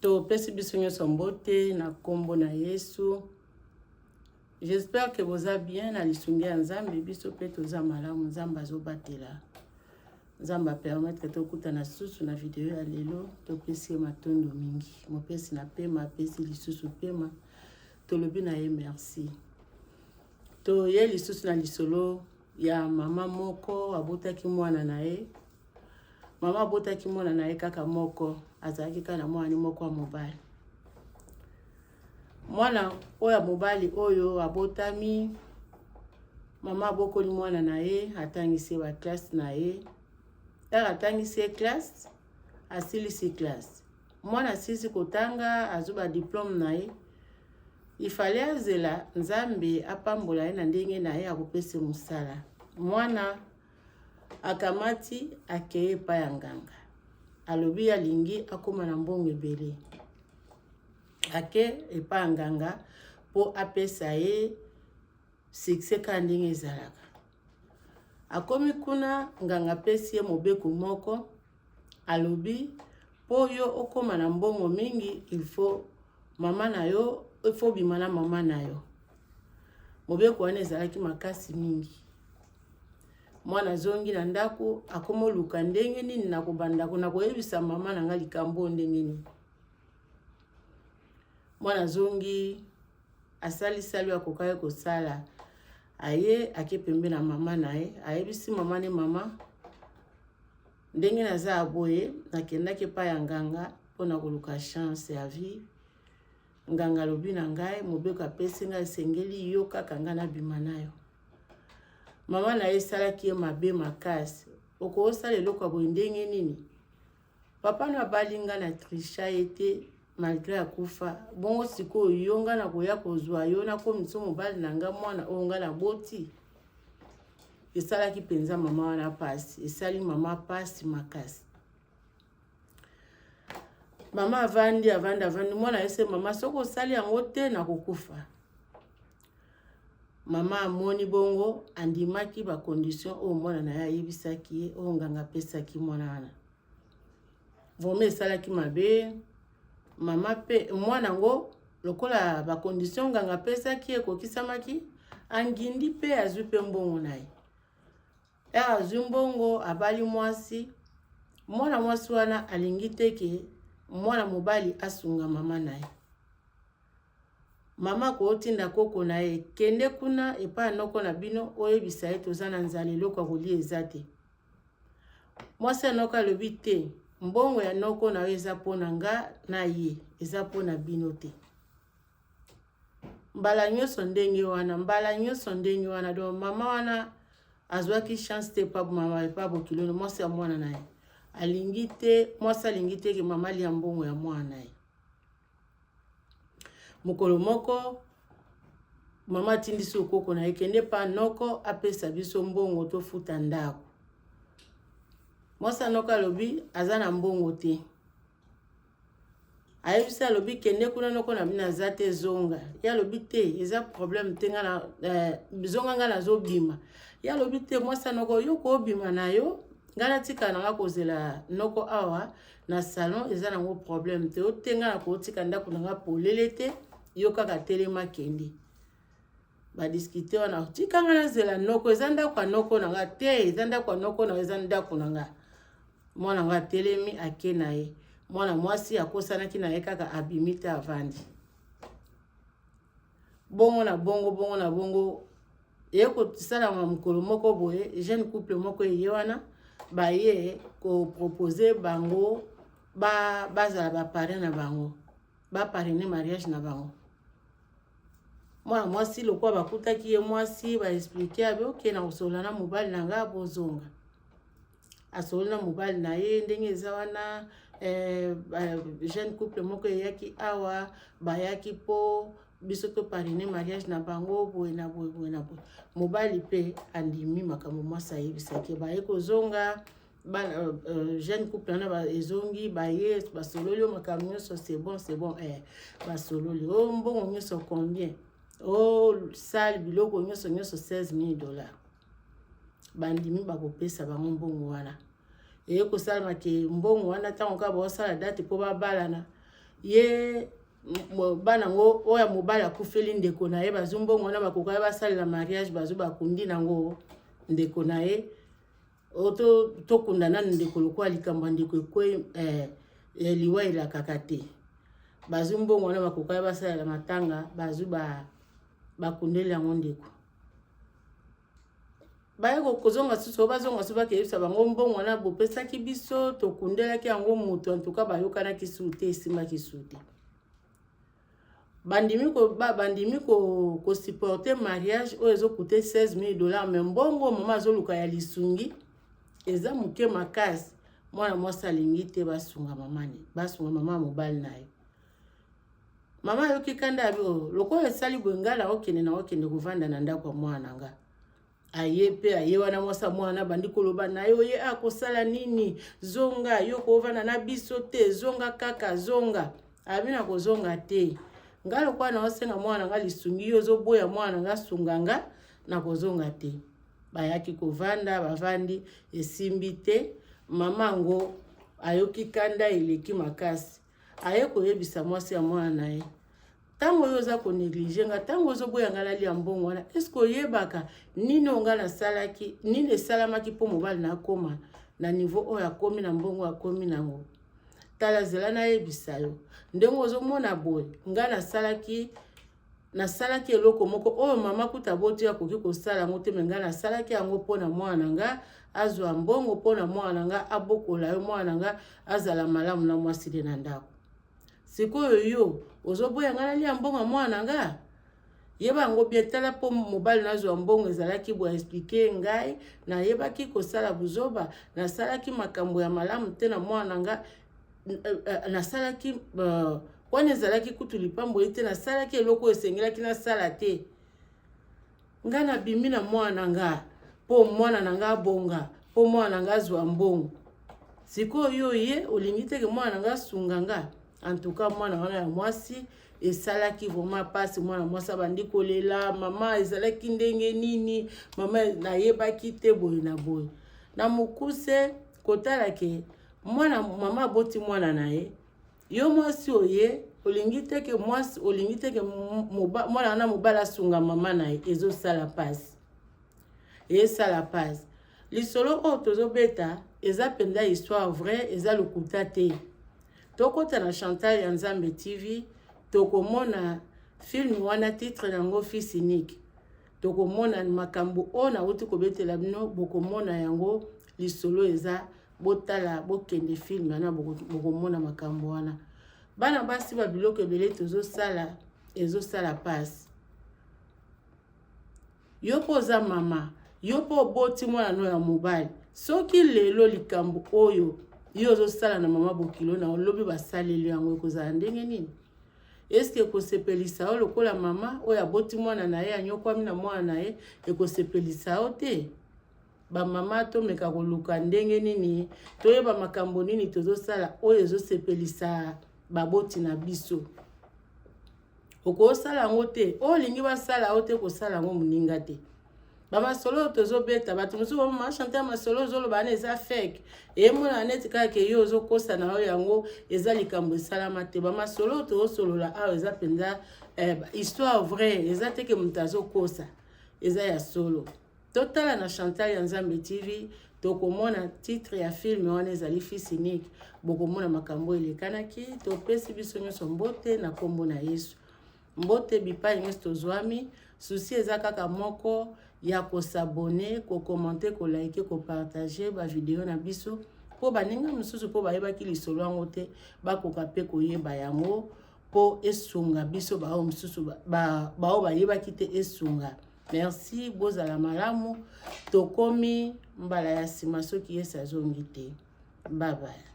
To pesi biso nyonso mbote na kombo na Yesu. J'espère que vous allez bien na lisungi ya Nzambe biso pe toza malamu Nzambe azobatela. Nzambe permettre to kutana susu na video ya lelo to pesi matondo mingi. Mopesi na pema pesi lisusu pema to lobi na ye merci. To ye lisusu na lisolo ya mama moko abotaki mwana na ye. Mama abotaki mwana na ye kaka moko azalaki kana mwana moko wa mobali. Mwana oya mobali oyo abotami mama abokoli mwana na ye atangisi ba classe na ye. Tara atangisi classe asilisi classe. Mwana sisi kotanga azuba diplôme na ye. Ifale azela Nzambe apambola ye na ndenge na ye akopesa musala. Mwana akamati akeye pa ya nganga. Alobi alingi akoma na mbongo ebele. Ake epa ya nganga po apesa ye succès ka ndenge ezalaka. Akomi kuna nganga pesi ye mobeko moko alobi po yo okoma na mbongo mingi il faut mama na yo il faut bimana mama na yo. Mobeko wana ezalaki makasi mingi. Mwana zongi na ndako akomo luka ndenge nini na kobanda ko na koyebisa mama na nga likambo ndenge nini. Mwana zongi asali sali akokaye kosala aye akepembe na mama na ye ayebisi mama ne mama ndenge naza aboye nakendaki pa ya nganga pona koluka chance ya vie. Nganga lobi na ngai mobeko apesi ngai sengeli yo kaka nga na bima nayo. Mama na ye salaki ye mabe makasi. Oko osala eloko boye ndenge nini? Papa na balinga na trisha ete malgré akufa. Bongo siko yo nga na koya kozwa yo na komiso mobali na nga mwana o nga na boti. Esalaki penza mama wana pasi. Esali mama pasi makasi. Mama avandi mwana ese mama soko sali yango te na kokufa. Mama amoni bongo andimaki ba condition o mwana na ya yebisaki ye o nganga pesaki mwana wana. Vome salaki mabe mama pe mwana ngo lokola ba condition nganga pesaki ye kokisamaki angindi pe azwi pe mbongo na ye. Azwi mbongo abali mwasi mwana mwasi wana alingi teke mwana mobali asunga mama na ye. Mama ko otinda koko na ye kende kuna epa noko na bino oyebisa ye toza na nzalelo kwa kolia ezate. Mwasi anoka lobi te mbongo ya noko na yo eza pona nga na ye eza pona bino te. Mbala nyonso ndenge wana do mama wana azwaki chance te pa mama pa bokilo mwasi ya mwana na ye. Alingi te mwasi alingi te ke mama lia mbongo ya mwana na ye. Mokolo moko mama tindisi okoko na ekende pa noko apesa biso mbongo to futa ndako. Mwasa noka lobi azana mbongo te. Ayebisa lobi kende kuna noko na bina zate zonga. Ya lobi te eza problème te nga na zonga nga na zo bima. Ya lobi te mwasa noko yo ko bima na yo ngana tika na nga kozela noko awa na salon eza na ngo problème te. Otenga na ko tika ndako na nga polele te. Yo kaka telema kendi. Ba discuter wana tika nga na zela noko ezanda kwa noko na nga te ezanda kwa noko na ezanda kwa nga. Mwana nga telemi ake na ye. Mwana mwasi akosanaki na ye kaka abimite avandi. Bongo na bongo yeko tisala mukolo moko boye jeune couple moko ye wana ba ye ko proposer bango bazala ba parrain na bango. Ba parrainer mariage na bango. Mwana mwasi lokwa bakutaki ye mwasi ba expliquer abe okay na kosola na mobali na nga bozonga. Asoli na mobali na ye ndenge eza wana jeune couple moko yaki awa bayaki po biso to parrainer mariage na bango boye na boye. Mobali pe andimi makambo mwasi ayebisaki ba ye kozonga jeune couple na ba ezongi ba ye basololi makambo nyonso c'est bon basololi o mbongo nyonso combien o sale biloko nyonso $16,000 bandimi bakopesa bango mbongo wana. Eye kosala make mbongo wana tango ka ba osala date po babalana ye bana ngo oya mobala akufeli ndeko na ye bazwi mbongo wana bakoka basalela mariage bazwi bakundi nango ndeko na ye tokunda nanu ndeko lokola likambo ndeko ekwe liwa elakaka te bazwi mbongo wana bakoka basalela matanga bazwi bakundeli yango ndeko baye kozonga susu bazonga susu bakeyebisa bango mbongo wana bopesaki biso tokundelaki yango moto antuka bayokanaki su te esimbaki su te bandimi kosupporte mariage oyo ezokute $16,000 me mbongo mama azoluka ya lisungi eza moke makasi mwana mwasi alingi te basunga mama mobali na ye mama ayoki kanda abio lokola esali boye ngai nakokende kovanda na ndako ya mwana nga aye pe aye wana mwasa mwana bandi koloba na ye oye akosala nini zonga yo kovanda na biso te zonga kaka zonga abina kozonga te nga lokola naosenga mwana nga lisungi yo ozoboya mwana nga sunga nga na kozonga te bayaki kovanda bavandi esimbi te mama ngo ayoki kanda eleki makasi aye koyebisa mwasi ya mwana na ye tango yo oza koneglige nga tango ozoboya nga lali ya mbongo wana eske oyebaka nini onga nasalaki nini esalamaki mpo mobali nakoma na niveau oyo akomi na mbongo akomi nango tala zela nayebisa yo ndenge ozomona boye nga nasalaki eloko moko oyo mama kuta boti akoki kosala yango te me nga nasalaki yango mpona mwana nga azwa mbongo mpona mwana nga abokola yo mwana nga azala malamu na mwasi de na ndako sikoyo yo ozoboya nga nalia mbongo mwana nga yeba ngo bien tala po mobali nazwa mbongo ezalaki bo expliquer ngai na yebaki kosala buzoba nasalaki makambo ya malamu te na mwana nga nasalaki wana ezalaki kutu lipambo te nasalaki eloko esengelaki nasala te nga nabimi na mwana nga po mwana na nga bonga po mwana nga azwa mbongo sikoyo ye olingi teke mwana nga sunga nga en tout cas mwana wana ya mwasi esalaki vraiment pasi mwana mwasi abandi kolela mama ezalaki ndenge nini mama nayebaki te boye na boye na mokuse kotala ke mama aboti mwana na ye yo mwasi oye olingi teke mwasi olingi teke mwana wana mobali asunga mama na ye ezosala pasi esala pasi lisolo oyo tozobeta eza penda histoire vrai eza lokuta te tokota na Chantal ya Nzambe TV tokomona film wana titre nango Fils Unique tokomona makambo oyo nauti kobetela bino bokomona yango lisolo eza botala bokende film wana bokomona makambo wana bana basi ba biloko ebele tozosala ezosala pasi yo poza mama yo po boti mwana no ya mobali soki lelo likambo oyo yo ozosala na mama bokilo na olobi basaleli yango ekozala ndenge nini eske ekosepelisa yo lokola mama oyo aboti mwana na ye anyokwami na mwana na ye ekosepelisa yo te bamama tomeka koluka ndenge nini toyeba makambo nini tozosala oyo ezosepelisa baboti na biso okosala yango te oyo olingi basala yo te kosala yango moninga te bamasolo tozobeta bato mosusu bamama chante ya masolo ozoloba wana eza fake eyemona neti kaka yo ozokosa na yo yango eza likambo esalama te bamasolo tozosolola awa eza mpenza histoire vrai eza teke moto azokosa eza ya solo totala na Chantal ya Nzambe TV tokomona titre ya film wana ezali Fils Unique bokomona makambo elekanaki topesi biso nyonso mbote na kombo na Yesu mbote bipai nyonso tozwami susi eza kaka moko ya kosabone kokomante kolike kopartage ba video na biso po baninga mosusu po bayebaki lisolo yango te bakoka pe koyeba yango po esunga biso bao mosusu bao bayebaki te esunga. Merci bozala malamu tokomi mbala ya sima soki Yesu azongi te. Bye bye.